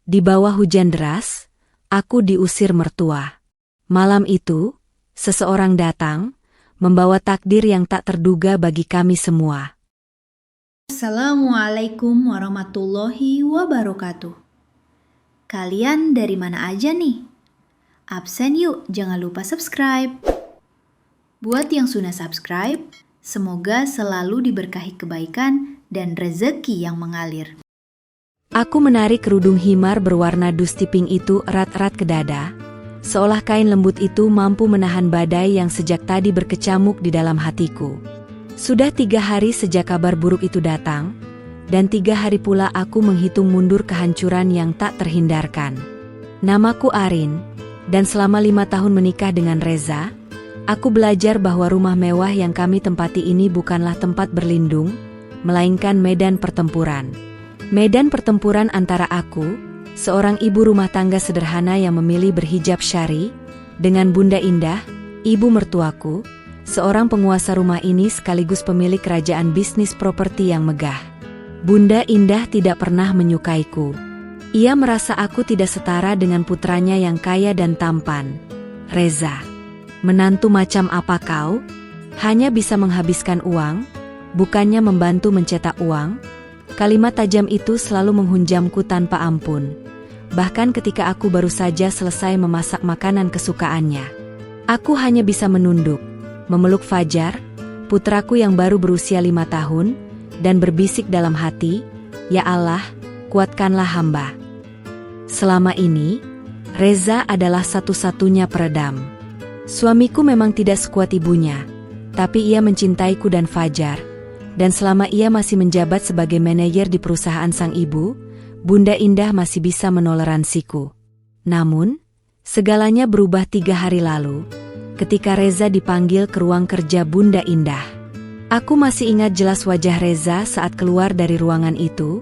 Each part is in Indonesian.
Di bawah hujan deras, aku diusir mertua. Malam itu, seseorang datang, membawa takdir yang tak terduga bagi kami semua. Assalamualaikum warahmatullahi wabarakatuh. Kalian dari mana aja nih? Absen yuk, jangan lupa subscribe. Buat yang sudah subscribe, semoga selalu diberkahi kebaikan dan rezeki yang mengalir. Aku menarik kerudung himar berwarna dusti pink itu erat-erat ke dada, seolah kain lembut itu mampu menahan badai yang sejak tadi berkecamuk di dalam hatiku. Sudah 3 hari sejak kabar buruk itu datang, dan 3 hari pula aku menghitung mundur kehancuran yang tak terhindarkan. Namaku Arin, dan selama 5 tahun menikah dengan Reza, aku belajar bahwa rumah mewah yang kami tempati ini bukanlah tempat berlindung, melainkan medan pertempuran. Medan pertempuran antara aku, seorang ibu rumah tangga sederhana yang memilih berhijab syari, dengan Bunda Indah, ibu mertuaku, seorang penguasa rumah ini sekaligus pemilik kerajaan bisnis properti yang megah. Bunda Indah tidak pernah menyukaiku. Ia merasa aku tidak setara dengan putranya yang kaya dan tampan, Reza. Menantu macam apa kau? Hanya bisa menghabiskan uang, bukannya membantu mencetak uang? Kalimat tajam itu selalu menghunjamku tanpa ampun. Bahkan ketika aku baru saja selesai memasak makanan kesukaannya. Aku hanya bisa menunduk, memeluk Fajar, putraku yang baru berusia 5 tahun, dan berbisik dalam hati, "Ya Allah, kuatkanlah hamba." Selama ini, Reza adalah satu-satunya peredam. Suamiku memang tidak sekuat ibunya, tapi ia mencintaiku dan Fajar. Dan selama ia masih menjabat sebagai manajer di perusahaan sang ibu, Bunda Indah masih bisa menoleransiku. Namun, segalanya berubah 3 hari lalu, ketika Reza dipanggil ke ruang kerja Bunda Indah. Aku masih ingat jelas wajah Reza saat keluar dari ruangan itu,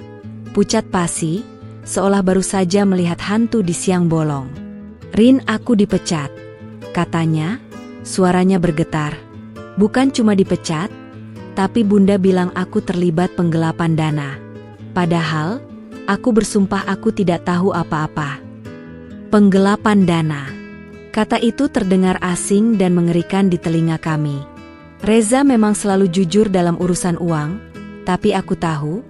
pucat pasi, seolah baru saja melihat hantu di siang bolong. "Rin, aku dipecat," katanya, suaranya bergetar. "Bukan cuma dipecat, tapi Bunda bilang aku terlibat penggelapan dana. Padahal, aku bersumpah aku tidak tahu apa-apa." Penggelapan dana. Kata itu terdengar asing dan mengerikan di telinga kami. Reza memang selalu jujur dalam urusan uang, tapi aku tahu,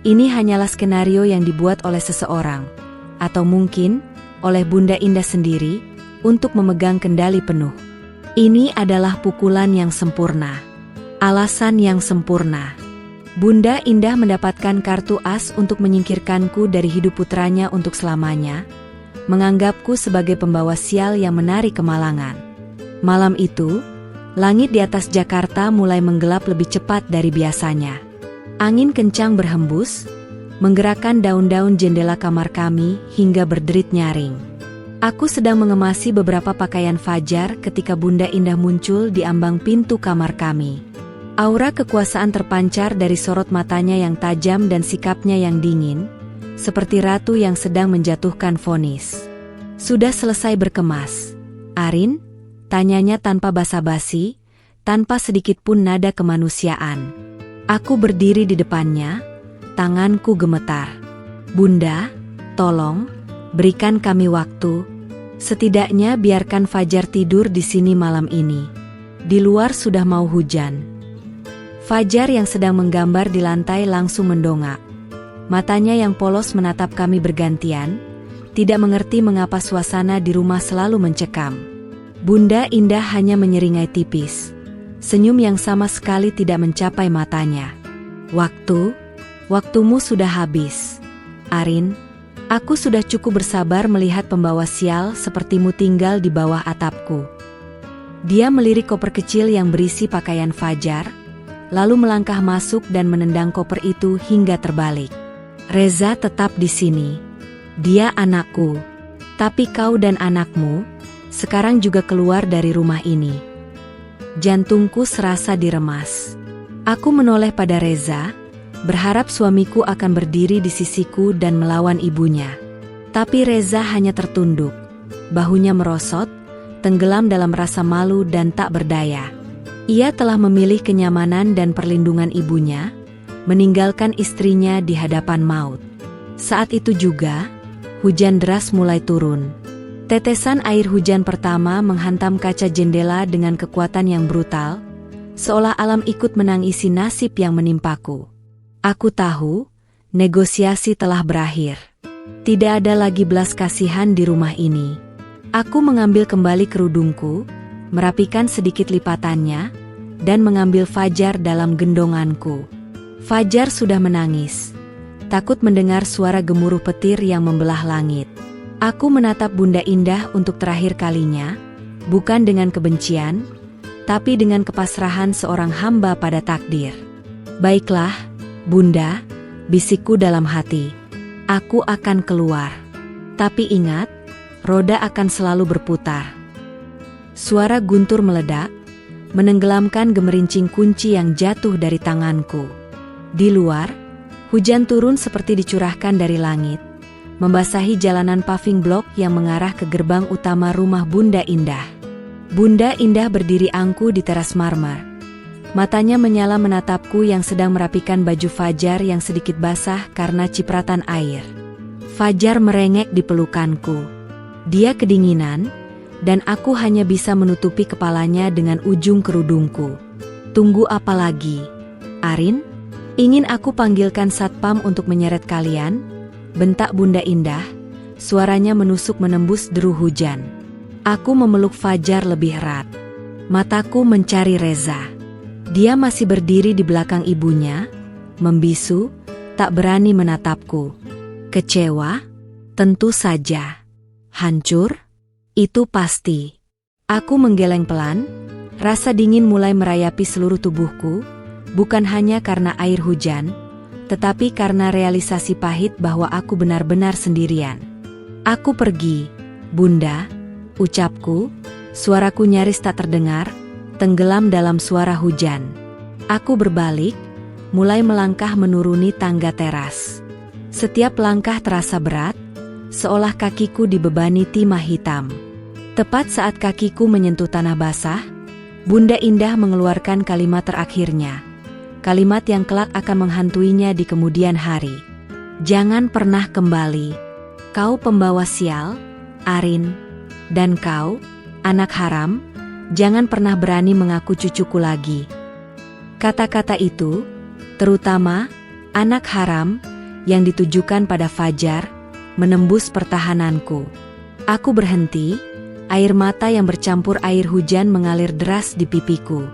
ini hanyalah skenario yang dibuat oleh seseorang, atau mungkin oleh Bunda Indah sendiri, untuk memegang kendali penuh. Ini adalah pukulan yang sempurna. Alasan yang sempurna. Bunda Indah mendapatkan kartu as untuk menyingkirkanku dari hidup putranya untuk selamanya, menganggapku sebagai pembawa sial yang menarik kemalangan. Malam itu, langit di atas Jakarta mulai menggelap lebih cepat dari biasanya. Angin kencang berhembus, menggerakkan daun-daun jendela kamar kami hingga berderit nyaring. Aku sedang mengemasi beberapa pakaian Fajar ketika Bunda Indah muncul di ambang pintu kamar kami. Aura kekuasaan terpancar dari sorot matanya yang tajam dan sikapnya yang dingin, seperti ratu yang sedang menjatuhkan vonis. "Sudah selesai berkemas, Arin?" tanyanya tanpa basa-basi, tanpa sedikit pun nada kemanusiaan. Aku berdiri di depannya, tanganku gemetar. "Bunda, tolong, berikan kami waktu. Setidaknya biarkan Fajar tidur di sini malam ini. Di luar sudah mau hujan." Fajar yang sedang menggambar di lantai langsung mendongak. Matanya yang polos menatap kami bergantian, tidak mengerti mengapa suasana di rumah selalu mencekam. Bunda Indah hanya menyeringai tipis. Senyum yang sama sekali tidak mencapai matanya. Waktumu sudah habis. Arin, aku sudah cukup bersabar melihat pembawa sial sepertimu tinggal di bawah atapku." Dia melirik koper kecil yang berisi pakaian Fajar, lalu melangkah masuk dan menendang koper itu hingga terbalik. "Reza tetap di sini. Dia anakku. Tapi kau dan anakmu, sekarang juga keluar dari rumah ini." Jantungku serasa diremas. Aku menoleh pada Reza, berharap suamiku akan berdiri di sisiku dan melawan ibunya. Tapi Reza hanya tertunduk, bahunya merosot, tenggelam dalam rasa malu dan tak berdaya. Ia telah memilih kenyamanan dan perlindungan ibunya, meninggalkan istrinya di hadapan maut. Saat itu juga, hujan deras mulai turun. Tetesan air hujan pertama menghantam kaca jendela dengan kekuatan yang brutal, seolah alam ikut menangisi nasib yang menimpaku. Aku tahu, negosiasi telah berakhir. Tidak ada lagi belas kasihan di rumah ini. Aku mengambil kembali kerudungku, merapikan sedikit lipatannya, dan mengambil Fajar dalam gendonganku. Fajar sudah menangis, takut mendengar suara gemuruh petir yang membelah langit. Aku menatap Bunda Indah untuk terakhir kalinya, bukan dengan kebencian, tapi dengan kepasrahan seorang hamba pada takdir. Baiklah, Bunda, bisikku dalam hati. Aku akan keluar. Tapi ingat, roda akan selalu berputar. Suara guntur meledak, menenggelamkan gemerincing kunci yang jatuh dari tanganku. Di luar, hujan turun seperti dicurahkan dari langit, membasahi jalanan paving block yang mengarah ke gerbang utama rumah Bunda Indah. Bunda Indah berdiri angkuh di teras marmer. Matanya menyala menatapku yang sedang merapikan baju Fajar yang sedikit basah karena cipratan air. Fajar merengek di pelukanku. Dia kedinginan, dan aku hanya bisa menutupi kepalanya dengan ujung kerudungku. Tunggu apa lagi? Arin? Ingin aku panggilkan satpam untuk menyeret kalian? Bentak Bunda Indah, suaranya menusuk menembus deru hujan. Aku memeluk Fajar lebih erat. Mataku mencari Reza. Dia masih berdiri di belakang ibunya, membisu, tak berani menatapku. Kecewa? Tentu saja. Hancur? Itu pasti. Aku menggeleng pelan, rasa dingin mulai merayapi seluruh tubuhku, bukan hanya karena air hujan, tetapi karena realisasi pahit bahwa aku benar-benar sendirian. Aku pergi, Bunda, ucapku, suaraku nyaris tak terdengar, tenggelam dalam suara hujan. Aku berbalik, mulai melangkah menuruni tangga teras. Setiap langkah terasa berat, seolah kakiku dibebani timah hitam. Tepat saat kakiku menyentuh tanah basah, Bunda Indah mengeluarkan kalimat terakhirnya. Kalimat yang kelak akan menghantuinya di kemudian hari. Jangan pernah kembali. Kau pembawa sial, Arin. Dan kau, anak haram, jangan pernah berani mengaku cucuku lagi. Kata-kata itu, terutama anak haram, yang ditujukan pada Fajar, menembus pertahananku. Aku berhenti, air mata yang bercampur air hujan mengalir deras di pipiku.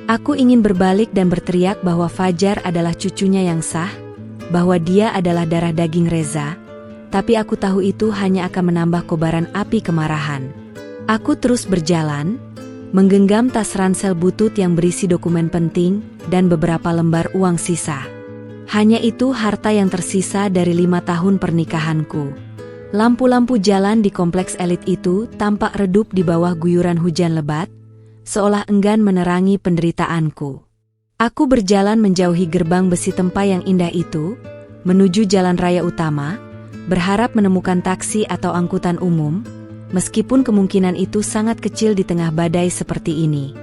Aku ingin berbalik dan berteriak bahwa Fajar adalah cucunya yang sah, bahwa dia adalah darah daging Reza, tapi aku tahu itu hanya akan menambah kobaran api kemarahan. Aku terus berjalan, menggenggam tas ransel butut yang berisi dokumen penting dan beberapa lembar uang sisa. Hanya itu harta yang tersisa dari 5 tahun pernikahanku. Lampu-lampu jalan di kompleks elit itu tampak redup di bawah guyuran hujan lebat, seolah enggan menerangi penderitaanku. Aku berjalan menjauhi gerbang besi tempa yang indah itu, menuju jalan raya utama, berharap menemukan taksi atau angkutan umum, meskipun kemungkinan itu sangat kecil di tengah badai seperti ini.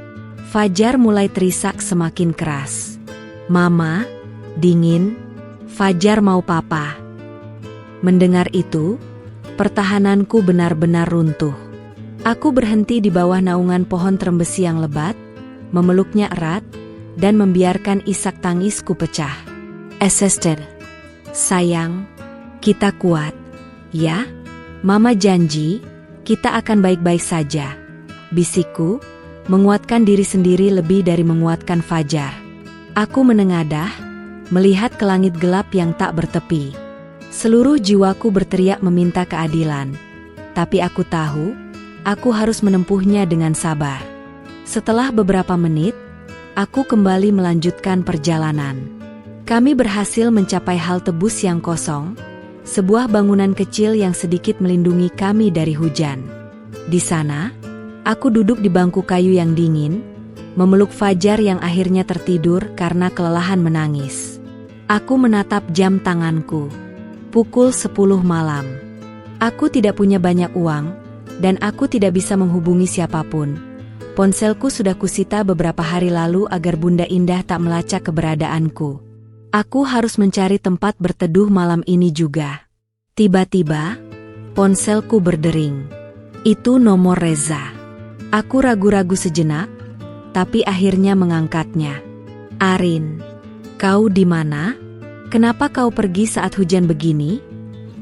Fajar mulai terisak semakin keras. Mama, dingin, Fajar mau papa. Mendengar itu, pertahananku benar-benar runtuh. Aku berhenti di bawah naungan pohon terembesi yang lebat, memeluknya erat, dan membiarkan isak tangisku pecah. Assisted. Sayang, kita kuat. Ya, Mama janji, kita akan baik-baik saja. Bisikku, menguatkan diri sendiri lebih dari menguatkan Fajar. Aku menengadah, melihat ke langit gelap yang tak bertepi. Seluruh jiwaku berteriak meminta keadilan. Tapi aku tahu, aku harus menempuhnya dengan sabar. Setelah beberapa menit, aku kembali melanjutkan perjalanan. Kami berhasil mencapai halte bus yang kosong, sebuah bangunan kecil yang sedikit melindungi kami dari hujan. Di sana, aku duduk di bangku kayu yang dingin, memeluk Fajar yang akhirnya tertidur karena kelelahan menangis. Aku menatap jam tanganku. Pukul 10 malam. Aku tidak punya banyak uang, dan aku tidak bisa menghubungi siapapun. Ponselku sudah kusita beberapa hari lalu agar Bunda Indah tak melacak keberadaanku. Aku harus mencari tempat berteduh malam ini juga. Tiba-tiba, Ponselku berdering. Itu nomor Reza. Aku ragu-ragu sejenak, tapi akhirnya mengangkatnya. Arin, kau di mana? Kenapa kau pergi saat hujan begini?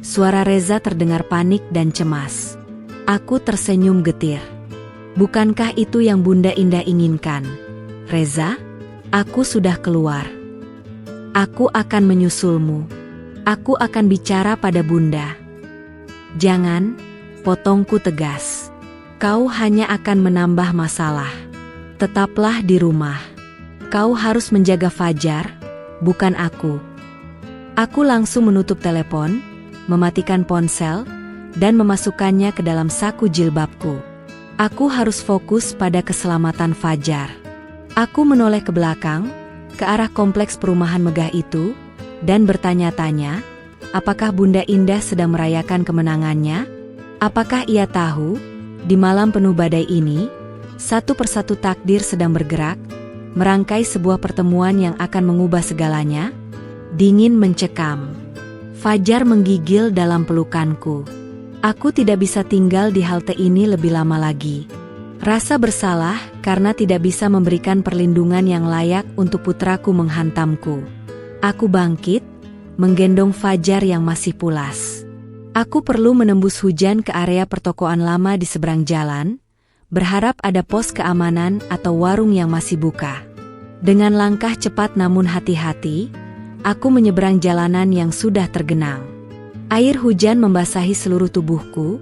Suara Reza terdengar panik dan cemas. Aku tersenyum getir. Bukankah itu yang Bunda Indah inginkan? Reza, aku sudah keluar. Aku akan menyusulmu. Aku akan bicara pada Bunda. Jangan, potongku tegas. Kau hanya akan menambah masalah. Tetaplah di rumah. Kau harus menjaga Fajar, bukan aku. Aku langsung menutup telepon, mematikan ponsel, dan memasukkannya ke dalam saku jilbabku. Aku harus fokus pada keselamatan Fajar. Aku menoleh ke belakang, ke arah kompleks perumahan megah itu, dan bertanya-tanya, apakah Bunda Indah sedang merayakan kemenangannya? Apakah ia tahu, di malam penuh badai ini, satu persatu takdir sedang bergerak, merangkai sebuah pertemuan yang akan mengubah segalanya? Dingin mencekam. Fajar menggigil dalam pelukanku. Aku tidak bisa tinggal di halte ini lebih lama lagi. Rasa bersalah karena tidak bisa memberikan perlindungan yang layak untuk putraku menghantamku. Aku bangkit, menggendong Fajar yang masih pulas. Aku perlu menembus hujan ke area pertokoan lama di seberang jalan, berharap ada pos keamanan atau warung yang masih buka. Dengan langkah cepat namun hati-hati, aku menyeberang jalanan yang sudah tergenang. Air hujan membasahi seluruh tubuhku,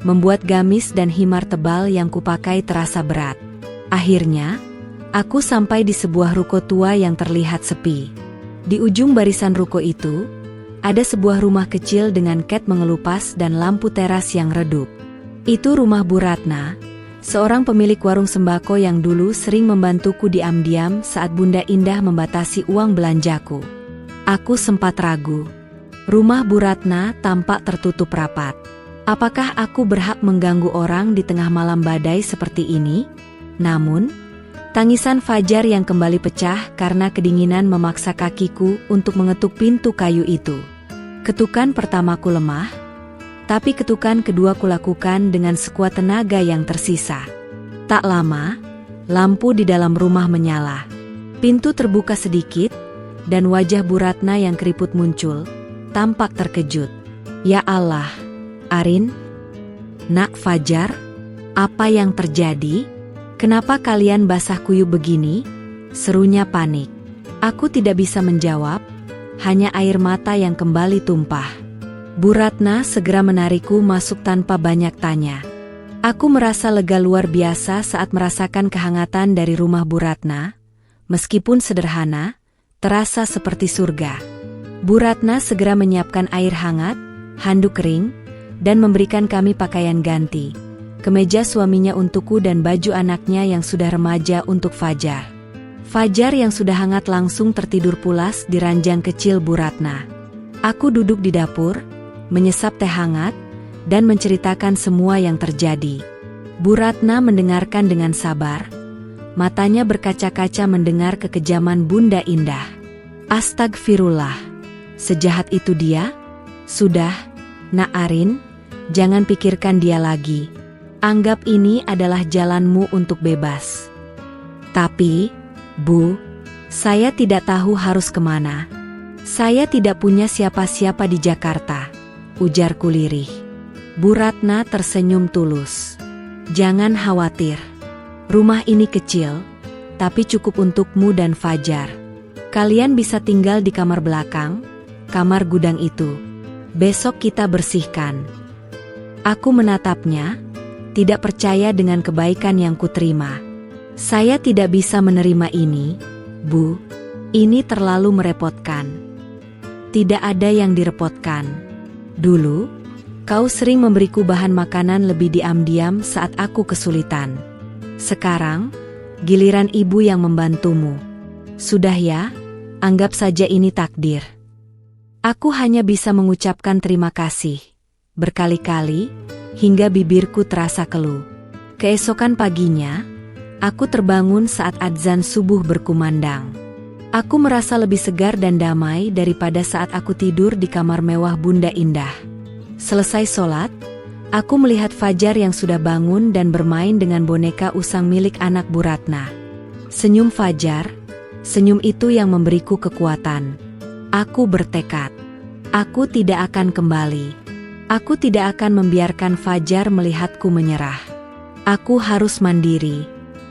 membuat gamis dan himar tebal yang kupakai terasa berat. Akhirnya, aku sampai di sebuah ruko tua yang terlihat sepi. Di ujung barisan ruko itu, ada sebuah rumah kecil dengan cat mengelupas dan lampu teras yang redup. Itu rumah Bu Ratna, seorang pemilik warung sembako yang dulu sering membantuku diam-diam saat Bunda Indah membatasi uang belanjaku. Aku sempat ragu. Rumah Bu Ratna tampak tertutup rapat. Apakah aku berhak mengganggu orang di tengah malam badai seperti ini? Namun, tangisan Fajar yang kembali pecah karena kedinginan memaksa kakiku untuk mengetuk pintu kayu itu. Ketukan pertamaku lemah, tapi ketukan kedua kulakukan dengan sekuat tenaga yang tersisa. Tak lama, lampu di dalam rumah menyala. Pintu terbuka sedikit, dan wajah Bu Ratna yang keriput muncul, tampak terkejut. Ya Allah, Arin, Nak Fajar, apa yang terjadi? Kenapa kalian basah kuyup begini? Serunya panik. Aku tidak bisa menjawab, hanya air mata yang kembali tumpah. Bu Ratna segera menarikku masuk tanpa banyak tanya. Aku merasa lega luar biasa saat merasakan kehangatan dari rumah Bu Ratna. Meskipun sederhana, terasa seperti surga. Bu Ratna segera menyiapkan air hangat, handuk kering, dan memberikan kami pakaian ganti, kemeja suaminya untukku dan baju anaknya yang sudah remaja untuk Fajar. Fajar yang sudah hangat langsung tertidur pulas di ranjang kecil Bu Ratna. Aku duduk di dapur, menyesap teh hangat, dan menceritakan semua yang terjadi. Bu Ratna mendengarkan dengan sabar, matanya berkaca-kaca mendengar kekejaman Bunda Indah. Astagfirullah, sejahat itu dia? Sudah, Nak Arin, jangan pikirkan dia lagi. Anggap ini adalah jalanmu untuk bebas. Tapi, Bu, saya tidak tahu harus kemana. Saya tidak punya siapa-siapa di Jakarta, ujarku lirih. Bu Ratna tersenyum tulus. Jangan khawatir. Rumah ini kecil, tapi cukup untukmu dan Fajar. Kalian bisa tinggal di kamar belakang, kamar gudang itu. Besok kita bersihkan. Aku menatapnya, tidak percaya dengan kebaikan yang kuterima. Saya tidak bisa menerima ini, Bu. Ini terlalu merepotkan. Tidak ada yang direpotkan. Dulu, kau sering memberiku bahan makanan lebih diam-diam saat aku kesulitan. Sekarang, giliran ibu yang membantumu. Sudah ya, anggap saja ini takdir. Aku hanya bisa mengucapkan terima kasih, berkali-kali, hingga bibirku terasa keluh. Keesokan paginya, aku terbangun saat adzan subuh berkumandang. Aku merasa lebih segar dan damai daripada saat aku tidur di kamar mewah Bunda Indah. Selesai sholat, Aku melihat Fajar yang sudah bangun dan bermain dengan boneka usang milik anak Bu Ratna. Senyum Fajar, senyum itu yang memberiku kekuatan. Aku bertekad. Aku tidak akan kembali. Aku tidak akan membiarkan Fajar melihatku menyerah. Aku harus mandiri.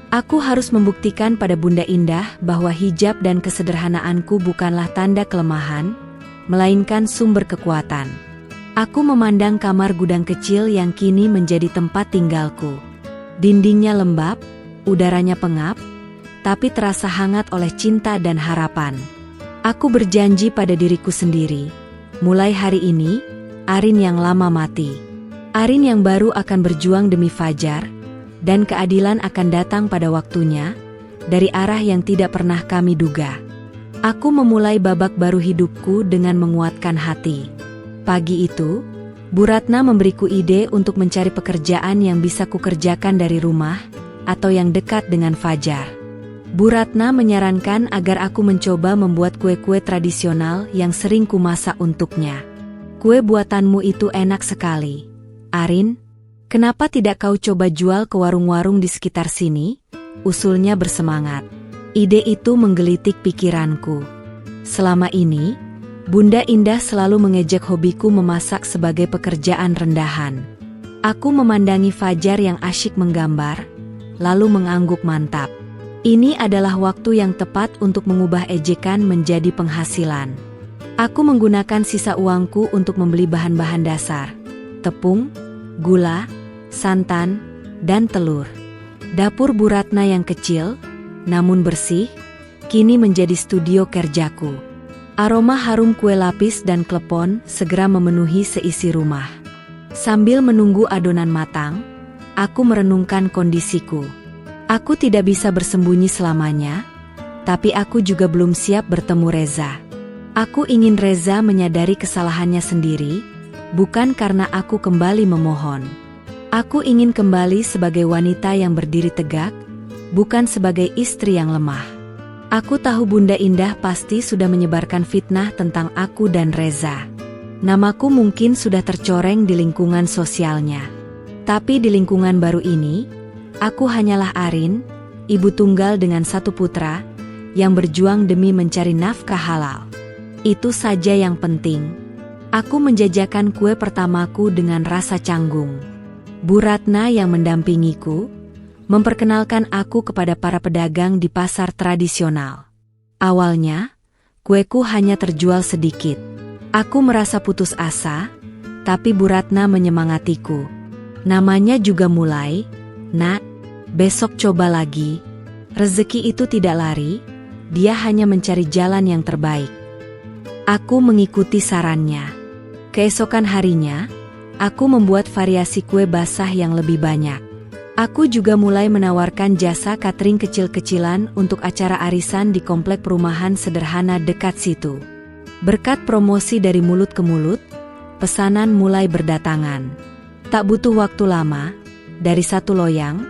Aku harus membuktikan pada Bunda Indah bahwa hijab dan kesederhanaanku bukanlah tanda kelemahan, melainkan sumber kekuatan. Aku memandang kamar gudang kecil yang kini menjadi tempat tinggalku. Dindingnya lembab, udaranya pengap, tapi terasa hangat oleh cinta dan harapan. Aku berjanji pada diriku sendiri, mulai hari ini, Arin yang lama mati. Arin yang baru akan berjuang demi Fajar, dan keadilan akan datang pada waktunya, dari arah yang tidak pernah kami duga. Aku memulai babak baru hidupku dengan menguatkan hati. Pagi itu, Bu Ratna memberiku ide untuk mencari pekerjaan yang bisa kukerjakan dari rumah, atau yang dekat dengan Fajar. Bu Ratna menyarankan agar aku mencoba membuat kue-kue tradisional yang sering kumasak untuknya. Kue buatanmu itu enak sekali, Arin. Kenapa tidak kau coba jual ke warung-warung di sekitar sini? Usulnya bersemangat. Ide itu menggelitik pikiranku. Selama ini, Bunda Indah selalu mengejek hobiku memasak sebagai pekerjaan rendahan. Aku memandangi Fajar yang asyik menggambar, lalu mengangguk mantap. Ini adalah waktu yang tepat untuk mengubah ejekan menjadi penghasilan. Aku menggunakan sisa uangku untuk membeli bahan-bahan dasar, tepung, gula, santan, dan telur. Dapur Bu Ratna yang kecil, namun bersih, kini menjadi studio kerjaku. Aroma harum kue lapis dan klepon segera memenuhi seisi rumah. Sambil menunggu adonan matang, aku merenungkan kondisiku. Aku tidak bisa bersembunyi selamanya, tapi aku juga belum siap bertemu Reza. Aku ingin Reza menyadari kesalahannya sendiri, bukan karena aku kembali memohon. Aku ingin kembali sebagai wanita yang berdiri tegak, bukan sebagai istri yang lemah. Aku tahu Bunda Indah pasti sudah menyebarkan fitnah tentang aku dan Reza. Namaku mungkin sudah tercoreng di lingkungan sosialnya. Tapi di lingkungan baru ini, aku hanyalah Arin, ibu tunggal dengan satu putra, yang berjuang demi mencari nafkah halal. Itu saja yang penting. Aku menjajakan kue pertamaku dengan rasa canggung. Bu Ratna yang mendampingiku, memperkenalkan aku kepada para pedagang di pasar tradisional. Awalnya, kueku hanya terjual sedikit. Aku merasa putus asa, tapi Bu Ratna menyemangatiku. Namanya juga mulai, "Nak, besok coba lagi." Rezeki itu tidak lari, dia hanya mencari jalan yang terbaik. Aku mengikuti sarannya. Keesokan harinya, aku membuat variasi kue basah yang lebih banyak. Aku juga mulai menawarkan jasa catering kecil-kecilan untuk acara arisan di komplek perumahan sederhana dekat situ. Berkat promosi dari mulut ke mulut, pesanan mulai berdatangan. Tak butuh waktu lama, dari satu loyang,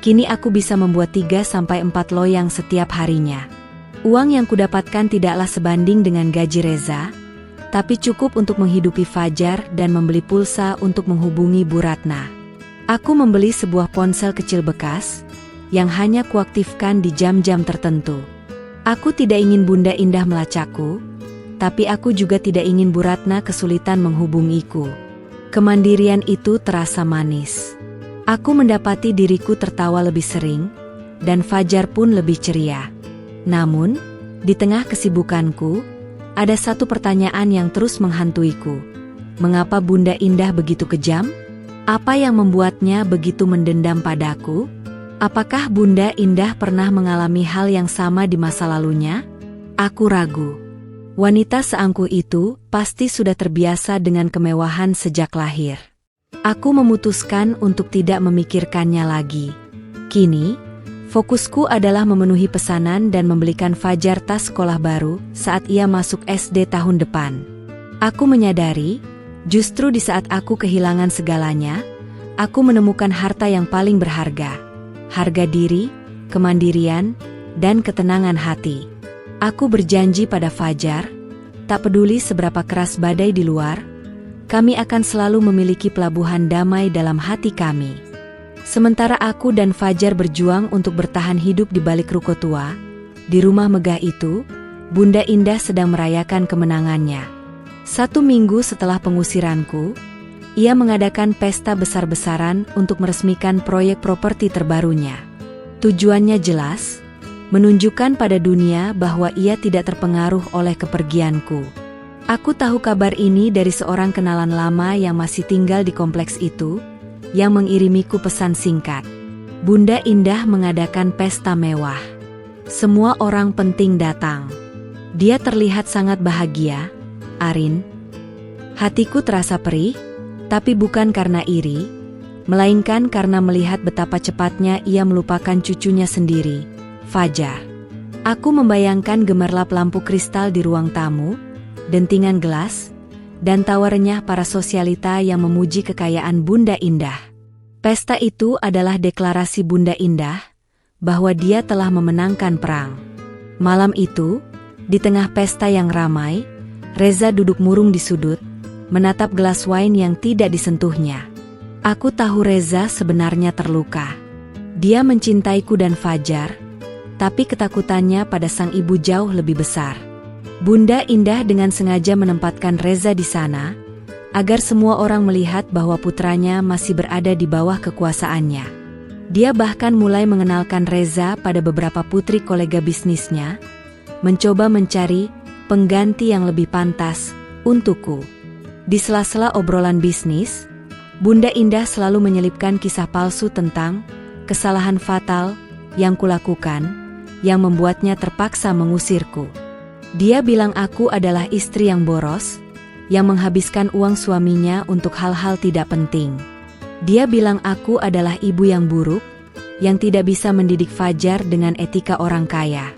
kini aku bisa membuat 3-4 loyang setiap harinya. Uang yang kudapatkan tidaklah sebanding dengan gaji Reza, tapi cukup untuk menghidupi Fajar dan membeli pulsa untuk menghubungi Bu Ratna. Aku membeli sebuah ponsel kecil bekas, yang hanya kuaktifkan di jam-jam tertentu. Aku tidak ingin Bunda Indah melacakku, tapi aku juga tidak ingin Bu Ratna kesulitan menghubungiku. Kemandirian itu terasa manis. Aku mendapati diriku tertawa lebih sering, dan Fajar pun lebih ceria. Namun, di tengah kesibukanku, ada satu pertanyaan yang terus menghantuiku. Mengapa Bunda Indah begitu kejam? Apa yang membuatnya begitu mendendam padaku? Apakah Bunda Indah pernah mengalami hal yang sama di masa lalunya? Aku ragu. Wanita seangkuh itu pasti sudah terbiasa dengan kemewahan sejak lahir. Aku memutuskan untuk tidak memikirkannya lagi. Kini, fokusku adalah memenuhi pesanan dan membelikan Fajar tas sekolah baru saat ia masuk SD tahun depan. Aku menyadari, justru di saat aku kehilangan segalanya, aku menemukan harta yang paling berharga. Harga diri, kemandirian, dan ketenangan hati. Aku berjanji pada Fajar, tak peduli seberapa keras badai di luar, Kami akan selalu memiliki pelabuhan damai dalam hati kami. Sementara aku dan Fajar berjuang untuk bertahan hidup di balik ruko tua, di rumah megah itu, Bunda Indah sedang merayakan kemenangannya. 1 minggu setelah pengusiranku, ia mengadakan pesta besar-besaran untuk meresmikan proyek properti terbarunya. Tujuannya jelas, menunjukkan pada dunia bahwa ia tidak terpengaruh oleh kepergianku. Aku tahu kabar ini dari seorang kenalan lama yang masih tinggal di kompleks itu, yang mengirimiku pesan singkat. Bunda Indah mengadakan pesta mewah. Semua orang penting datang. Dia terlihat sangat bahagia, Arin. Hatiku terasa perih, tapi bukan karena iri, melainkan karena melihat betapa cepatnya ia melupakan cucunya sendiri, Fajar. Aku membayangkan gemerlap lampu kristal di ruang tamu, dentingan gelas, dan tawa renyah para sosialita yang memuji kekayaan Bunda Indah. Pesta itu adalah deklarasi Bunda Indah bahwa dia telah memenangkan perang. Malam itu, di tengah pesta yang ramai, Reza duduk murung di sudut, menatap gelas wine yang tidak disentuhnya. Aku tahu Reza sebenarnya terluka. Dia mencintaiku dan Fajar, tapi ketakutannya pada sang ibu jauh lebih besar. Bunda Indah dengan sengaja menempatkan Reza di sana, agar semua orang melihat bahwa putranya masih berada di bawah kekuasaannya. Dia bahkan mulai mengenalkan Reza pada beberapa putri kolega bisnisnya, mencoba mencari pengganti yang lebih pantas untukku. Di sela-sela obrolan bisnis, Bunda Indah selalu menyelipkan kisah palsu tentang kesalahan fatal yang kulakukan, yang membuatnya terpaksa mengusirku. Dia bilang aku adalah istri yang boros, yang menghabiskan uang suaminya untuk hal-hal tidak penting. Dia bilang aku adalah ibu yang buruk, yang tidak bisa mendidik Fajar dengan etika orang kaya.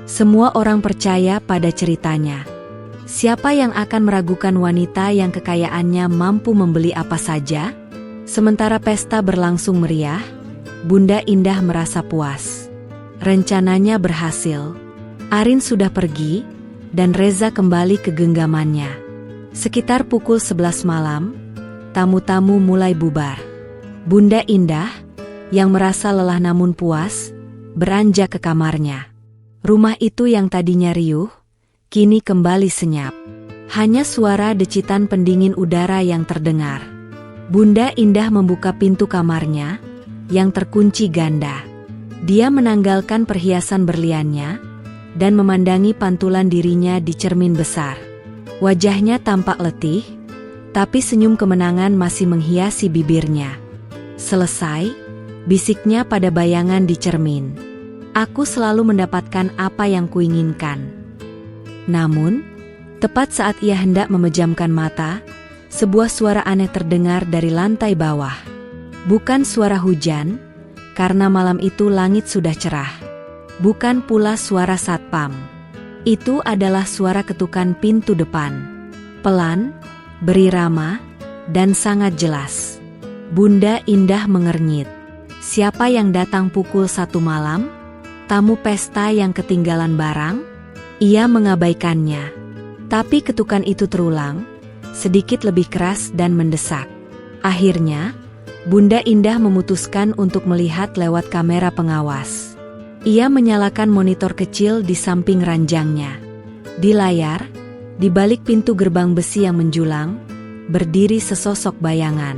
Semua orang percaya pada ceritanya. Siapa yang akan meragukan wanita yang kekayaannya mampu membeli apa saja? Sementara pesta berlangsung meriah, Bunda Indah merasa puas. Rencananya berhasil. Arin sudah pergi, dan Reza kembali ke genggamannya. Sekitar pukul 11 malam, tamu-tamu mulai bubar. Bunda Indah, yang merasa lelah namun puas, beranjak ke kamarnya. Rumah itu yang tadinya riuh, kini kembali senyap. Hanya suara decitan pendingin udara yang terdengar. Bunda Indah membuka pintu kamarnya, yang terkunci ganda. Dia menanggalkan perhiasan berliannya, dan memandangi pantulan dirinya di cermin besar. Wajahnya tampak letih, tapi senyum kemenangan masih menghiasi bibirnya. Selesai, bisiknya pada bayangan di cermin. Aku selalu mendapatkan apa yang kuinginkan. Namun, tepat saat ia hendak memejamkan mata, sebuah suara aneh terdengar dari lantai bawah. Bukan suara hujan, karena malam itu langit sudah cerah. Bukan pula suara satpam. Itu adalah suara ketukan pintu depan. Pelan, berirama, dan sangat jelas. Bunda Indah mengernyit. Siapa yang datang pukul 1 malam? Tamu pesta yang ketinggalan barang? Ia mengabaikannya. Tapi ketukan itu terulang, sedikit lebih keras dan mendesak. Akhirnya, Bunda Indah memutuskan untuk melihat lewat kamera pengawas. Ia menyalakan monitor kecil di samping ranjangnya. Di layar, di balik pintu gerbang besi yang menjulang, berdiri sesosok bayangan.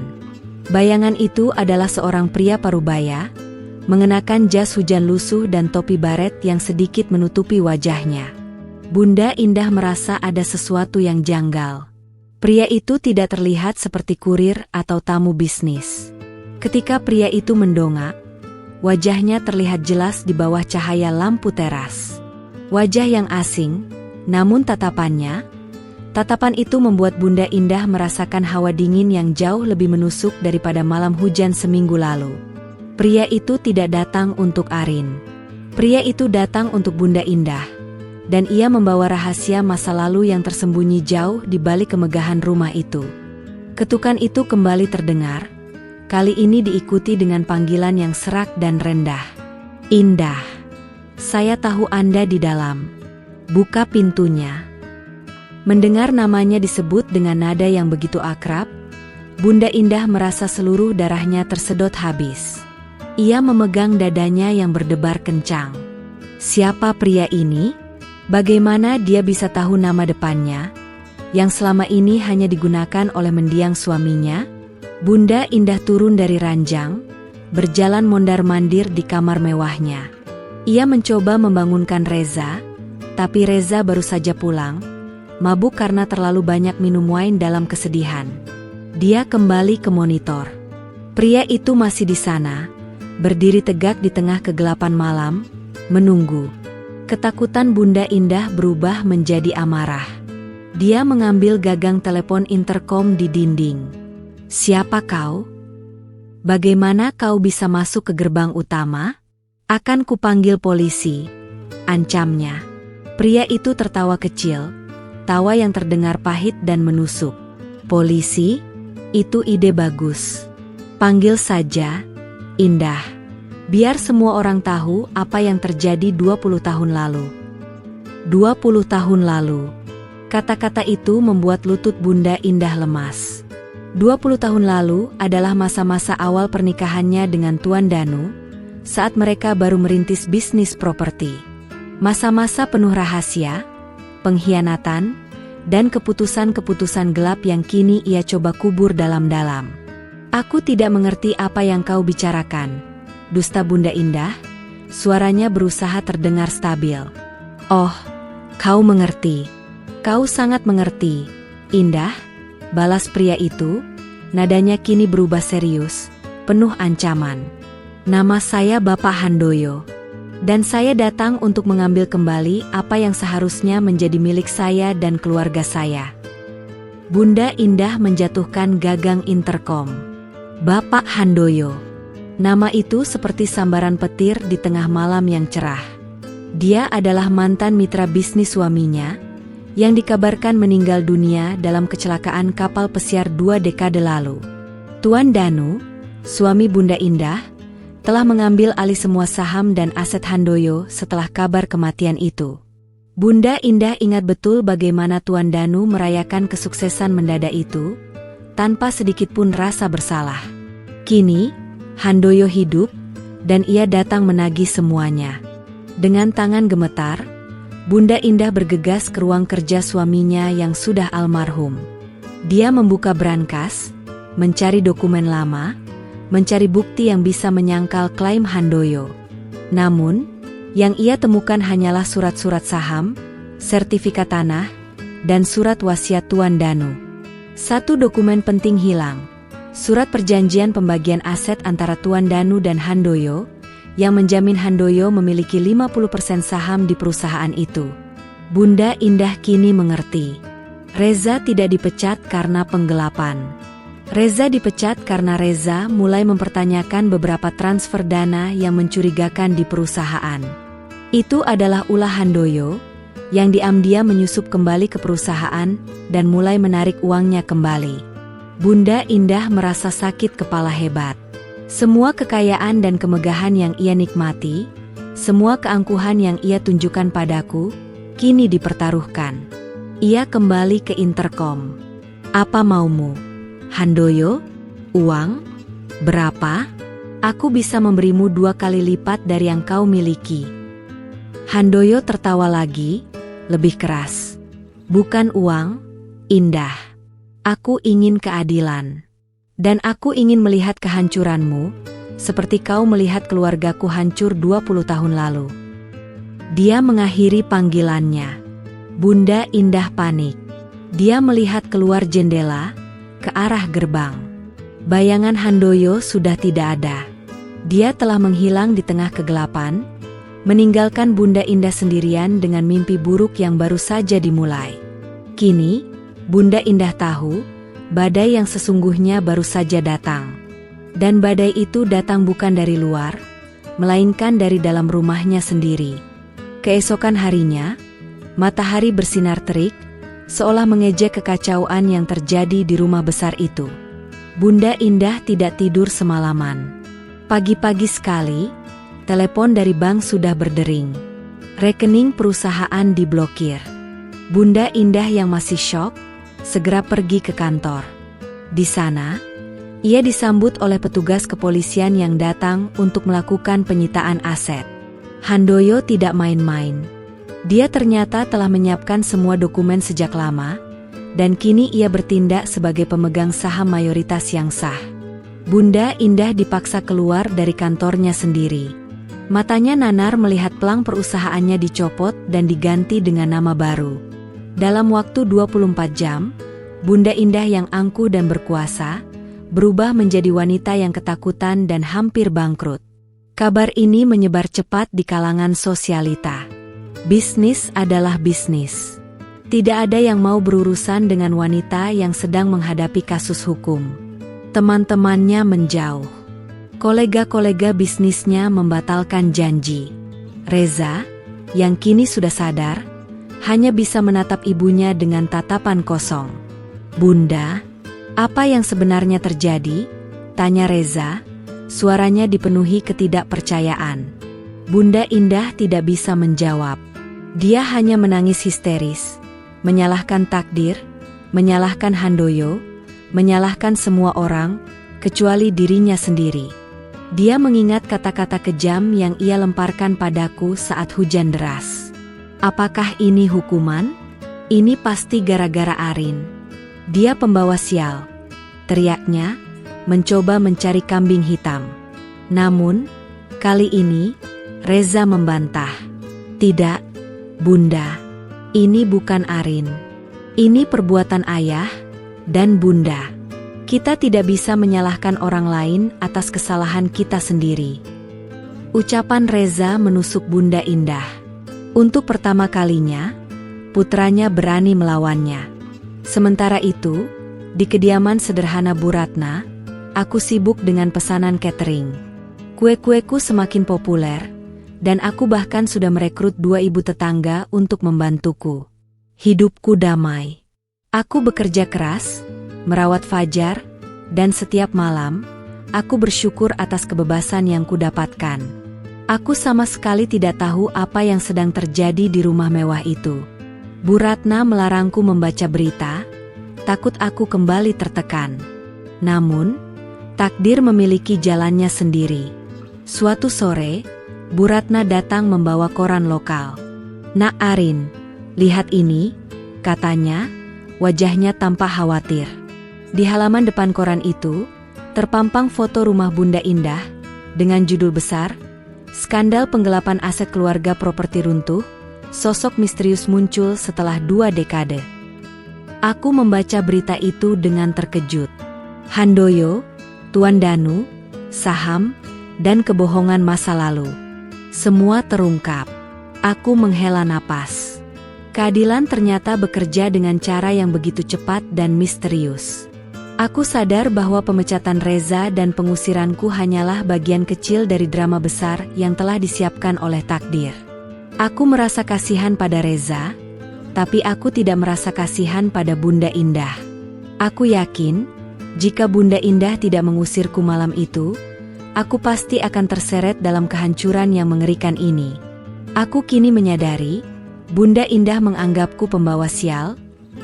Bayangan itu adalah seorang pria parubaya, mengenakan jas hujan lusuh dan topi baret yang sedikit menutupi wajahnya. Bunda Indah merasa ada sesuatu yang janggal. Pria itu tidak terlihat seperti kurir atau tamu bisnis. Ketika pria itu mendongak, wajahnya terlihat jelas di bawah cahaya lampu teras. Wajah yang asing, namun tatapan itu membuat Bunda Indah merasakan hawa dingin yang jauh lebih menusuk daripada malam hujan seminggu lalu. Pria itu tidak datang untuk Arin. Pria itu datang untuk Bunda Indah, dan ia membawa rahasia masa lalu yang tersembunyi jauh di balik kemegahan rumah itu. Ketukan itu kembali terdengar. Kali ini diikuti dengan panggilan yang serak dan rendah. Indah, saya tahu Anda di dalam. Buka pintunya. Mendengar namanya disebut dengan nada yang begitu akrab, Bunda Indah merasa seluruh darahnya tersedot habis. Ia memegang dadanya yang berdebar kencang. Siapa pria ini? Bagaimana dia bisa tahu nama depannya, yang selama ini hanya digunakan oleh mendiang suaminya? Bunda Indah turun dari ranjang, berjalan mondar-mandir di kamar mewahnya. Ia mencoba membangunkan Reza, tapi Reza baru saja pulang, mabuk karena terlalu banyak minum wine dalam kesedihan. Dia kembali ke monitor. Pria itu masih di sana, berdiri tegak di tengah kegelapan malam, menunggu. Ketakutan Bunda Indah berubah menjadi amarah. Dia mengambil gagang telepon interkom di dinding. Siapa kau? Bagaimana kau bisa masuk ke gerbang utama? Akan kupanggil polisi, ancamnya. Pria itu tertawa kecil, tawa yang terdengar pahit dan menusuk. Polisi? Itu ide bagus. Panggil saja Indah. Biar semua orang tahu apa yang terjadi 20 tahun lalu. 20 tahun lalu. Kata-kata itu membuat lutut Bunda Indah lemas. 20 tahun lalu adalah masa-masa awal pernikahannya dengan Tuan Danu, saat mereka baru merintis bisnis properti. Masa-masa penuh rahasia, pengkhianatan, dan keputusan-keputusan gelap yang kini ia coba kubur dalam-dalam. Aku tidak mengerti apa yang kau bicarakan, dusta Bunda Indah. Suaranya berusaha terdengar stabil. Oh, kau mengerti. Kau sangat mengerti, Indah, balas pria itu. Nadanya kini berubah serius, penuh ancaman. Nama saya Bapak Handoyo, dan saya datang untuk mengambil kembali apa yang seharusnya menjadi milik saya dan keluarga saya. Bunda Indah menjatuhkan gagang interkom. Bapak Handoyo. Nama itu seperti sambaran petir di tengah malam yang cerah. Dia adalah mantan mitra bisnis suaminya, yang dikabarkan meninggal dunia dalam kecelakaan kapal pesiar 2 dekade lalu. Tuan Danu, suami Bunda Indah, telah mengambil alih semua saham dan aset Handoyo setelah kabar kematian itu. Bunda Indah ingat betul bagaimana Tuan Danu merayakan kesuksesan mendadak itu, tanpa sedikit pun rasa bersalah. Kini, Handoyo hidup, dan ia datang menagih semuanya. Dengan tangan gemetar, Bunda Indah bergegas ke ruang kerja suaminya yang sudah almarhum. Dia membuka brankas, mencari dokumen lama, mencari bukti yang bisa menyangkal klaim Handoyo. Namun, yang ia temukan hanyalah surat-surat saham, sertifikat tanah, dan surat wasiat Tuan Danu. Satu dokumen penting hilang, surat perjanjian pembagian aset antara Tuan Danu dan Handoyo, yang menjamin Handoyo memiliki 50% saham di perusahaan itu. Bunda Indah kini mengerti. Reza tidak dipecat karena penggelapan. Reza dipecat karena Reza mulai mempertanyakan beberapa transfer dana yang mencurigakan di perusahaan. Itu adalah ulah Handoyo, yang diam-diam menyusup kembali ke perusahaan dan mulai menarik uangnya kembali. Bunda Indah merasa sakit kepala hebat. Semua kekayaan dan kemegahan yang ia nikmati, semua keangkuhan yang ia tunjukkan padaku, kini dipertaruhkan. Ia kembali ke interkom. Apa maumu, Handoyo? Uang? Berapa? Aku bisa memberimu 2 kali lipat dari yang kau miliki. Handoyo tertawa lagi, lebih keras. Bukan uang, Indah. Aku ingin keadilan. Dan aku ingin melihat kehancuranmu, seperti kau melihat keluargaku hancur 20 tahun lalu. Dia mengakhiri panggilannya. Bunda Indah panik. Dia melihat keluar jendela, ke arah gerbang. Bayangan Handoyo sudah tidak ada. Dia telah menghilang di tengah kegelapan, meninggalkan Bunda Indah sendirian dengan mimpi buruk yang baru saja dimulai. Kini, Bunda Indah tahu, badai yang sesungguhnya baru saja datang. Dan badai itu datang bukan dari luar, melainkan dari dalam rumahnya sendiri. Keesokan harinya, matahari bersinar terik, seolah mengejek kekacauan yang terjadi di rumah besar itu. Bunda Indah tidak tidur semalaman. Pagi-pagi sekali, telepon dari bank sudah berdering. Rekening perusahaan diblokir. Bunda Indah yang masih syok, segera pergi ke kantor. Di sana, ia disambut oleh petugas kepolisian yang datang untuk melakukan penyitaan aset. Handoyo tidak main-main. Dia ternyata telah menyiapkan semua dokumen sejak lama, dan kini ia bertindak sebagai pemegang saham mayoritas yang sah. Bunda Indah dipaksa keluar dari kantornya sendiri. Matanya nanar melihat pelang perusahaannya dicopot dan diganti dengan nama baru. Dalam waktu 24 jam, Bunda Indah yang angkuh dan berkuasa, berubah menjadi wanita yang ketakutan dan hampir bangkrut. Kabar ini menyebar cepat di kalangan sosialita. Bisnis adalah bisnis. Tidak ada yang mau berurusan dengan wanita yang sedang menghadapi kasus hukum. Teman-temannya menjauh. Kolega-kolega bisnisnya membatalkan janji. Reza, yang kini sudah sadar, hanya bisa menatap ibunya dengan tatapan kosong. "Bunda, apa yang sebenarnya terjadi?" tanya Reza, suaranya dipenuhi ketidakpercayaan. Bunda Indah tidak bisa menjawab. Dia hanya menangis histeris, menyalahkan takdir, menyalahkan Handoyo, menyalahkan semua orang, kecuali dirinya sendiri. Dia mengingat kata-kata kejam yang ia lemparkan padaku saat hujan deras. Apakah ini hukuman? Ini pasti gara-gara Arin. Dia pembawa sial, teriaknya, mencoba mencari kambing hitam. Namun, kali ini, Reza membantah. "Tidak, Bunda. Ini bukan Arin. Ini perbuatan ayah dan Bunda. Kita tidak bisa menyalahkan orang lain atas kesalahan kita sendiri." Ucapan Reza menusuk Bunda Indah. Untuk pertama kalinya, putranya berani melawannya. Sementara itu, di kediaman sederhana Bu Ratna, aku sibuk dengan pesanan catering. Kue-kueku semakin populer, dan aku bahkan sudah merekrut 2 ibu tetangga untuk membantuku. Hidupku damai. Aku bekerja keras, merawat Fajar, dan setiap malam, aku bersyukur atas kebebasan yang kudapatkan. Aku sama sekali tidak tahu apa yang sedang terjadi di rumah mewah itu. Bu Ratna melarangku membaca berita, takut aku kembali tertekan. Namun, takdir memiliki jalannya sendiri. Suatu sore, Bu Ratna datang membawa koran lokal. "Nak Arin, lihat ini," katanya, wajahnya tampak khawatir. Di halaman depan koran itu, terpampang foto rumah Bunda Indah, dengan judul besar, "Skandal penggelapan aset keluarga properti runtuh, sosok misterius muncul setelah 2 dekade." Aku membaca berita itu dengan terkejut. Handoyo, Tuan Danu, saham, dan kebohongan masa lalu. Semua terungkap. Aku menghela napas. Keadilan ternyata bekerja dengan cara yang begitu cepat dan misterius. Aku sadar bahwa pemecatan Reza dan pengusiranku hanyalah bagian kecil dari drama besar yang telah disiapkan oleh takdir. Aku merasa kasihan pada Reza, tapi aku tidak merasa kasihan pada Bunda Indah. Aku yakin, jika Bunda Indah tidak mengusirku malam itu, aku pasti akan terseret dalam kehancuran yang mengerikan ini. Aku kini menyadari, Bunda Indah menganggapku pembawa sial,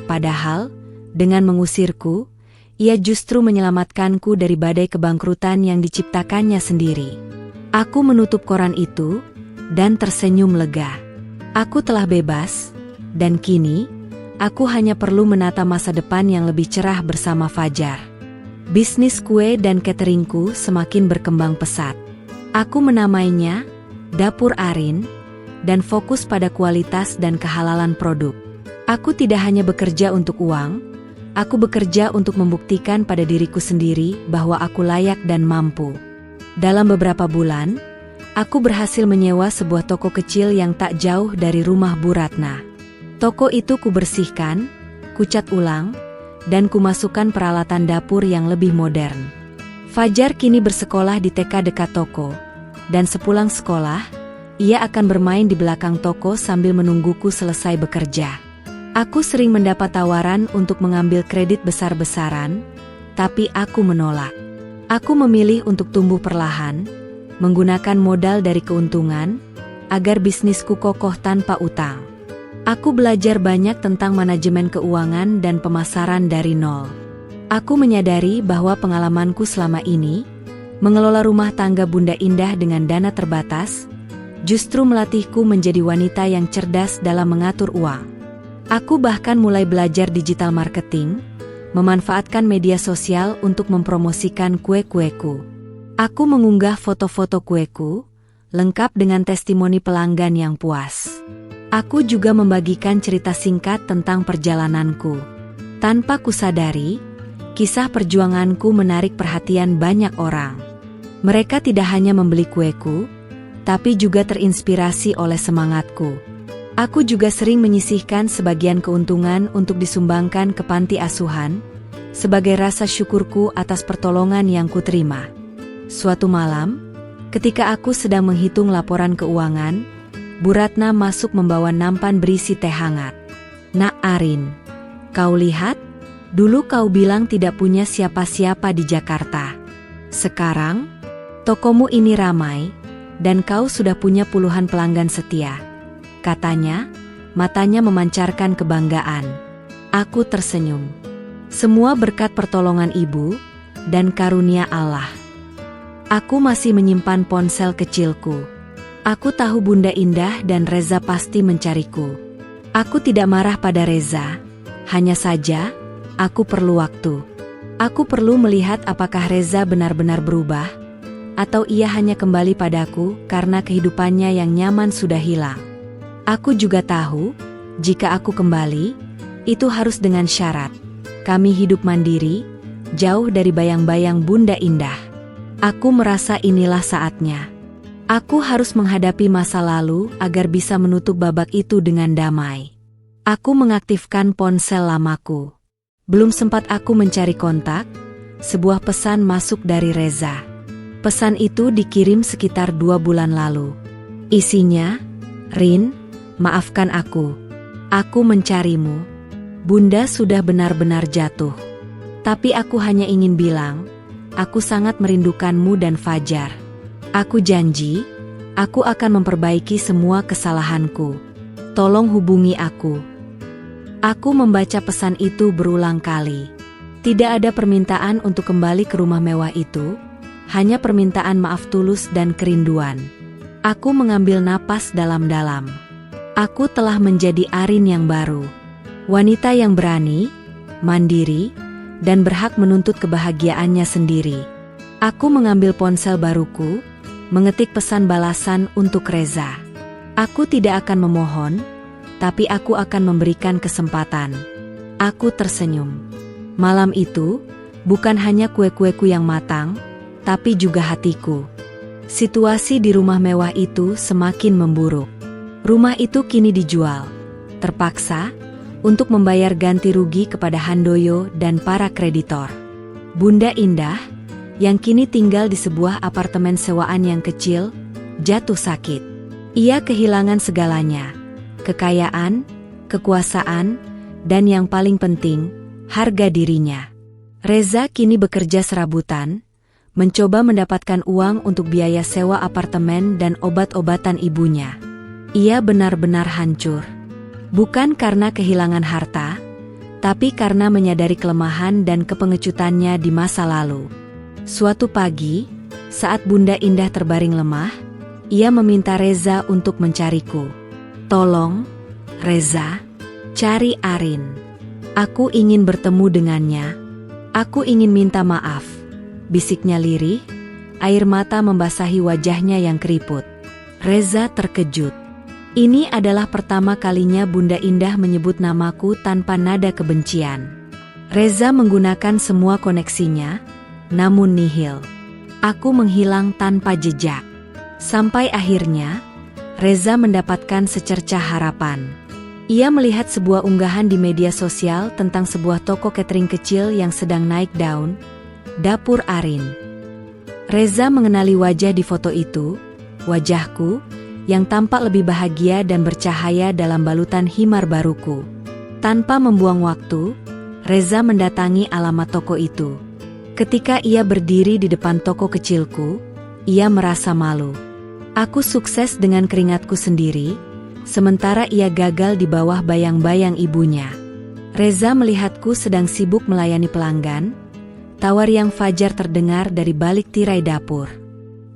padahal, dengan mengusirku, ia justru menyelamatkanku dari badai kebangkrutan yang diciptakannya sendiri. Aku menutup koran itu, dan tersenyum lega. Aku telah bebas, dan kini, aku hanya perlu menata masa depan yang lebih cerah bersama Fajar. Bisnis kue dan cateringku semakin berkembang pesat. Aku menamainya Dapur Arin, dan fokus pada kualitas dan kehalalan produk. Aku tidak hanya bekerja untuk uang, aku bekerja untuk membuktikan pada diriku sendiri bahwa aku layak dan mampu. Dalam beberapa bulan, aku berhasil menyewa sebuah toko kecil yang tak jauh dari rumah Bu Ratna. Toko itu kubersihkan, kucat ulang, dan kumasukkan peralatan dapur yang lebih modern. Fajar kini bersekolah di TK dekat toko, dan sepulang sekolah, ia akan bermain di belakang toko sambil menungguku selesai bekerja. Aku sering mendapat tawaran untuk mengambil kredit besar-besaran, tapi aku menolak. Aku memilih untuk tumbuh perlahan, menggunakan modal dari keuntungan, agar bisnisku kokoh tanpa utang. Aku belajar banyak tentang manajemen keuangan dan pemasaran dari nol. Aku menyadari bahwa pengalamanku selama ini, mengelola rumah tangga Bunda Indah dengan dana terbatas, justru melatihku menjadi wanita yang cerdas dalam mengatur uang. Aku bahkan mulai belajar digital marketing, memanfaatkan media sosial untuk mempromosikan kue-kueku. Aku mengunggah foto-foto kueku, lengkap dengan testimoni pelanggan yang puas. Aku juga membagikan cerita singkat tentang perjalananku. Tanpa kusadari, kisah perjuanganku menarik perhatian banyak orang. Mereka tidak hanya membeli kueku, tapi juga terinspirasi oleh semangatku. Aku juga sering menyisihkan sebagian keuntungan untuk disumbangkan ke panti asuhan, sebagai rasa syukurku atas pertolongan yang kuterima. Suatu malam, ketika aku sedang menghitung laporan keuangan, Bu Ratna masuk membawa nampan berisi teh hangat. "Nak Arin, kau lihat? Dulu kau bilang tidak punya siapa-siapa di Jakarta. Sekarang, tokomu ini ramai, dan kau sudah punya puluhan pelanggan setia," katanya, matanya memancarkan kebanggaan. Aku tersenyum. Semua berkat pertolongan ibu, dan karunia Allah. Aku masih menyimpan ponsel kecilku. Aku tahu Bunda Indah dan Reza pasti mencariku. Aku tidak marah pada Reza, hanya saja, aku perlu waktu. Aku perlu melihat apakah Reza benar-benar berubah, atau ia hanya kembali padaku karena kehidupannya yang nyaman sudah hilang. Aku juga tahu, jika aku kembali, itu harus dengan syarat. Kami hidup mandiri, jauh dari bayang-bayang Bunda Indah. Aku merasa inilah saatnya. Aku harus menghadapi masa lalu agar bisa menutup babak itu dengan damai. Aku mengaktifkan ponsel lamaku. Belum sempat aku mencari kontak, sebuah pesan masuk dari Reza. Pesan itu dikirim sekitar 2 bulan lalu. Isinya, "Rin, maafkan aku. Aku mencarimu. Bunda sudah benar-benar jatuh. Tapi aku hanya ingin bilang, aku sangat merindukanmu dan Fajar. Aku janji, aku akan memperbaiki semua kesalahanku. Tolong hubungi aku." Aku membaca pesan itu berulang kali. Tidak ada permintaan untuk kembali ke rumah mewah itu, hanya permintaan maaf tulus dan kerinduan. Aku mengambil napas dalam-dalam. Aku telah menjadi Arin yang baru. Wanita yang berani, mandiri, dan berhak menuntut kebahagiaannya sendiri. Aku mengambil ponsel baruku, mengetik pesan balasan untuk Reza. Aku tidak akan memohon, tapi aku akan memberikan kesempatan. Aku tersenyum. Malam itu, bukan hanya kue-kueku yang matang, tapi juga hatiku. Situasi di rumah mewah itu semakin memburuk. Rumah itu kini dijual, terpaksa, untuk membayar ganti rugi kepada Handoyo dan para kreditor. Bunda Indah, yang kini tinggal di sebuah apartemen sewaan yang kecil, jatuh sakit. Ia kehilangan segalanya, kekayaan, kekuasaan, dan yang paling penting, harga dirinya. Reza kini bekerja serabutan, mencoba mendapatkan uang untuk biaya sewa apartemen dan obat-obatan ibunya. Ia benar-benar hancur. Bukan karena kehilangan harta, tapi karena menyadari kelemahan dan kepengecutannya di masa lalu. Suatu pagi, saat Bunda Indah terbaring lemah, ia meminta Reza untuk mencariku. "Tolong, Reza, cari Arin. Aku ingin bertemu dengannya. Aku ingin minta maaf," bisiknya lirih, air mata membasahi wajahnya yang keriput. Reza terkejut. Ini adalah pertama kalinya Bunda Indah menyebut namaku tanpa nada kebencian. Reza menggunakan semua koneksinya, namun nihil. Aku menghilang tanpa jejak. Sampai akhirnya, Reza mendapatkan secercah harapan. Ia melihat sebuah unggahan di media sosial tentang sebuah toko catering kecil yang sedang naik daun, Dapur Arin. Reza mengenali wajah di foto itu, wajahku, yang tampak lebih bahagia dan bercahaya dalam balutan himar baruku. Tanpa membuang waktu, Reza mendatangi alamat toko itu. Ketika ia berdiri di depan toko kecilku, ia merasa malu. Aku sukses dengan keringatku sendiri, sementara ia gagal di bawah bayang-bayang ibunya. Reza melihatku sedang sibuk melayani pelanggan. Tawar yang fajar terdengar dari balik tirai dapur.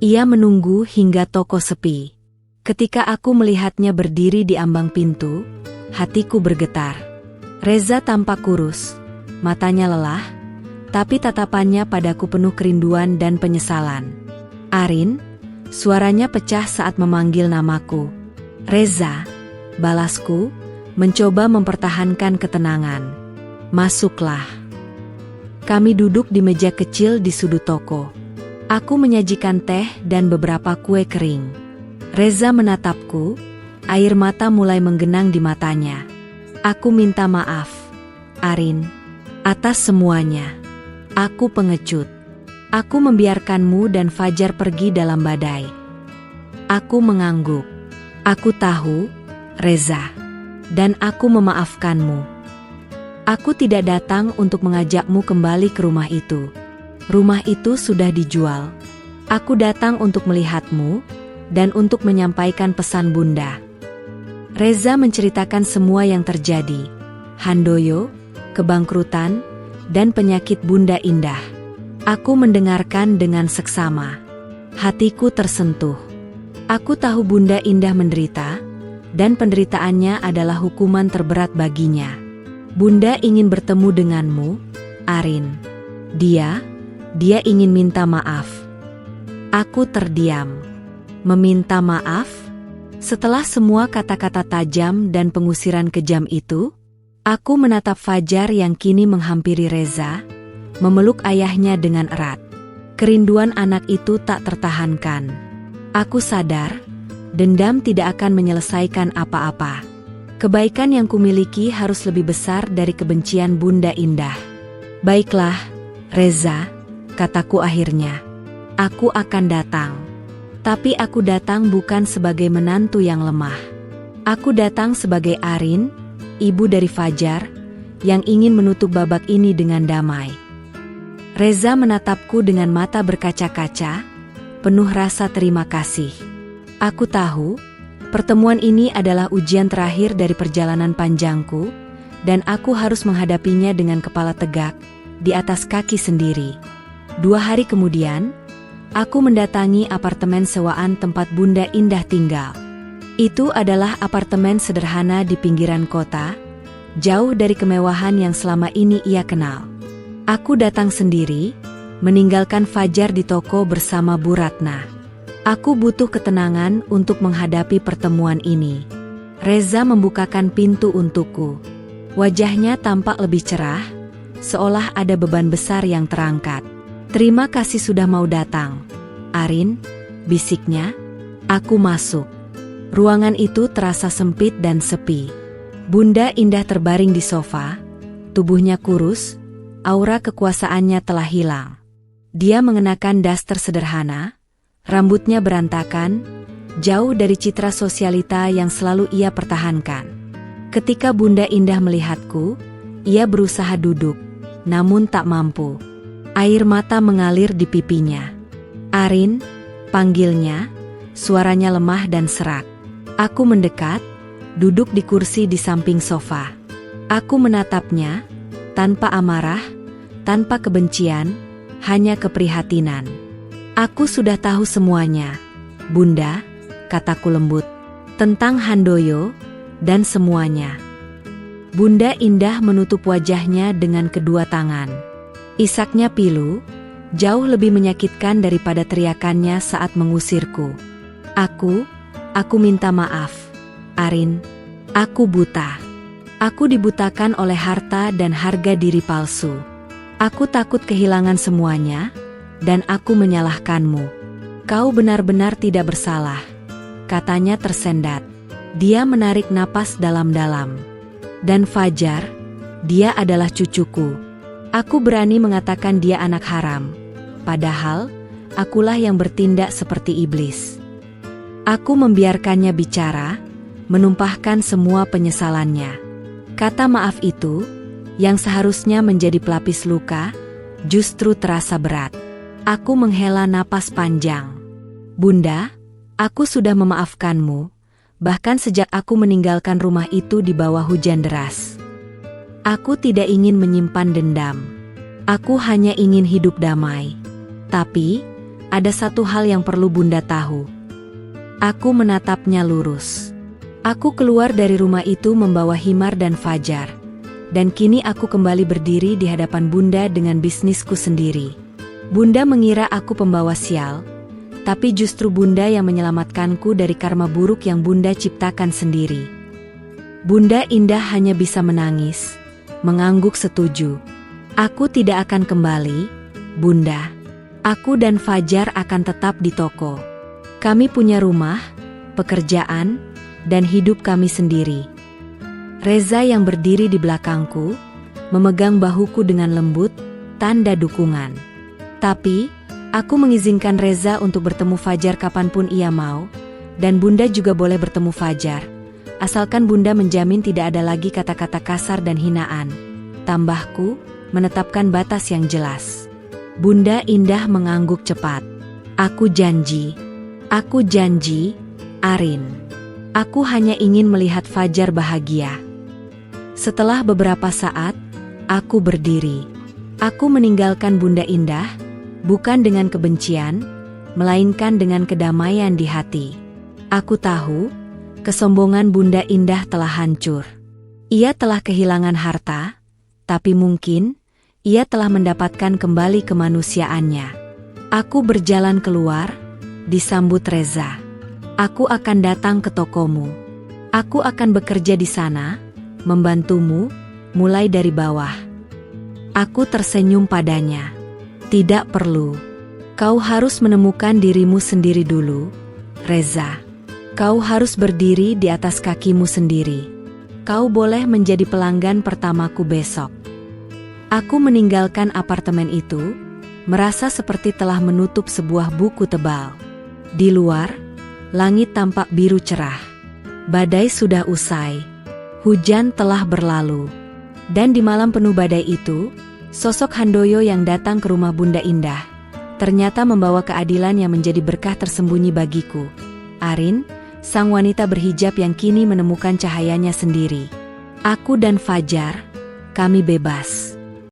Ia menunggu hingga toko sepi. Ketika aku melihatnya berdiri di ambang pintu, hatiku bergetar. Reza tampak kurus, matanya lelah, tapi tatapannya padaku penuh kerinduan dan penyesalan. "Arin," suaranya pecah saat memanggil namaku. "Reza," balasku, mencoba mempertahankan ketenangan. "Masuklah." Kami duduk di meja kecil di sudut toko. Aku menyajikan teh dan beberapa kue kering. Reza menatapku, air mata mulai menggenang di matanya. "Aku minta maaf, Arin, atas semuanya. Aku pengecut. Aku membiarkanmu dan Fajar pergi dalam badai." Aku mengangguk. "Aku tahu, Reza. Dan aku memaafkanmu. Aku tidak datang untuk mengajakmu kembali ke rumah itu. Rumah itu sudah dijual. Aku datang untuk melihatmu dan untuk menyampaikan pesan Bunda." Reza menceritakan semua yang terjadi. Handoyo, kebangkrutan, dan penyakit Bunda Indah. Aku mendengarkan dengan seksama. Hatiku tersentuh. Aku tahu Bunda Indah menderita, dan penderitaannya adalah hukuman terberat baginya. Bunda ingin bertemu denganmu, Arin. Dia ingin minta maaf. Aku terdiam. Meminta maaf? Setelah semua kata-kata tajam dan pengusiran kejam itu, aku menatap Fajar yang kini menghampiri Reza, memeluk ayahnya dengan erat. Kerinduan anak itu tak tertahankan. Aku sadar, dendam tidak akan menyelesaikan apa-apa. Kebaikan yang kumiliki harus lebih besar dari kebencian Bunda Indah. "Baiklah, Reza," kataku akhirnya. "Aku akan datang. Tapi aku datang bukan sebagai menantu yang lemah. Aku datang sebagai Arin, ibu dari Fajar, yang ingin menutup babak ini dengan damai." Reza menatapku dengan mata berkaca-kaca, penuh rasa terima kasih. Aku tahu, pertemuan ini adalah ujian terakhir dari perjalanan panjangku, dan aku harus menghadapinya dengan kepala tegak, di atas kaki sendiri. 2 hari kemudian, aku mendatangi apartemen sewaan tempat Bunda Indah tinggal. Itu adalah apartemen sederhana di pinggiran kota, jauh dari kemewahan yang selama ini ia kenal. Aku datang sendiri, meninggalkan Fajar di toko bersama Bu Ratna. Aku butuh ketenangan untuk menghadapi pertemuan ini. Reza membukakan pintu untukku. Wajahnya tampak lebih cerah, seolah ada beban besar yang terangkat. "Terima kasih sudah mau datang, Arin," bisiknya. Aku masuk. Ruangan itu terasa sempit dan sepi. Bunda Indah terbaring di sofa, tubuhnya kurus, aura kekuasaannya telah hilang. Dia mengenakan daster sederhana, rambutnya berantakan, jauh dari citra sosialita yang selalu ia pertahankan. Ketika Bunda Indah melihatku, ia berusaha duduk, namun tak mampu. Air mata mengalir di pipinya. "Arin," panggilnya, suaranya lemah dan serak. Aku mendekat, duduk di kursi di samping sofa. Aku menatapnya, tanpa amarah, tanpa kebencian, hanya keprihatinan. "Aku sudah tahu semuanya, Bunda," kataku lembut, "tentang Handoyo dan semuanya." Bunda Indah menutup wajahnya dengan kedua tangan. Isaknya pilu, jauh lebih menyakitkan daripada teriakannya saat mengusirku. Aku minta maaf, Arin. Aku buta. Aku dibutakan oleh harta dan harga diri palsu. Aku takut kehilangan semuanya, dan aku menyalahkanmu. "Kau benar-benar tidak bersalah," katanya tersendat. Dia menarik napas dalam-dalam. "Dan Fajar, dia adalah cucuku. Aku berani mengatakan dia anak haram. Padahal, akulah yang bertindak seperti iblis." Aku membiarkannya bicara, menumpahkan semua penyesalannya. Kata maaf itu, yang seharusnya menjadi pelapis luka, justru terasa berat. Aku menghela napas panjang. "Bunda, aku sudah memaafkanmu, bahkan sejak aku meninggalkan rumah itu di bawah hujan deras. Aku tidak ingin menyimpan dendam. Aku hanya ingin hidup damai. Tapi, ada satu hal yang perlu Bunda tahu. Aku menatapnya lurus. Aku keluar dari rumah itu membawa Himar dan Fajar. Dan kini aku kembali berdiri di hadapan Bunda dengan bisnisku sendiri. Bunda mengira aku pembawa sial, tapi justru Bunda yang menyelamatkanku dari karma buruk yang Bunda ciptakan sendiri. Bunda Indah hanya bisa menangis, mengangguk setuju. Aku tidak akan kembali, Bunda. Aku dan Fajar akan tetap di toko. Kami punya rumah, pekerjaan, dan hidup kami sendiri. Reza yang berdiri di belakangku, memegang bahuku dengan lembut, tanda dukungan. Tapi, aku mengizinkan Reza untuk bertemu Fajar kapanpun ia mau, dan Bunda juga boleh bertemu Fajar, asalkan Bunda menjamin tidak ada lagi kata-kata kasar dan hinaan. Tambahku, menetapkan batas yang jelas. Bunda Indah mengangguk cepat. Aku janji, Arin. Aku hanya ingin melihat Fajar bahagia. Setelah beberapa saat, aku berdiri. Aku meninggalkan Bunda Indah, bukan dengan kebencian, melainkan dengan kedamaian di hati. Aku tahu, kesombongan Bunda Indah telah hancur. Ia telah kehilangan harta, tapi mungkin ia telah mendapatkan kembali kemanusiaannya. Aku berjalan keluar, disambut Reza. Aku akan datang ke tokomu. Aku akan bekerja di sana, membantumu, mulai dari bawah. Aku tersenyum padanya. Tidak perlu. Kau harus menemukan dirimu sendiri dulu, Reza. Kau harus berdiri di atas kakimu sendiri. Kau boleh menjadi pelanggan pertamaku besok. Aku meninggalkan apartemen itu, merasa seperti telah menutup sebuah buku tebal. Di luar, langit tampak biru cerah. Badai sudah usai. Hujan telah berlalu. Dan di malam penuh badai itu, sosok Handoyo yang datang ke rumah Bunda Indah ternyata membawa keadilan yang menjadi berkah tersembunyi bagiku. Arin, sang wanita berhijab yang kini menemukan cahayanya sendiri. Aku dan Fajar, kami bebas.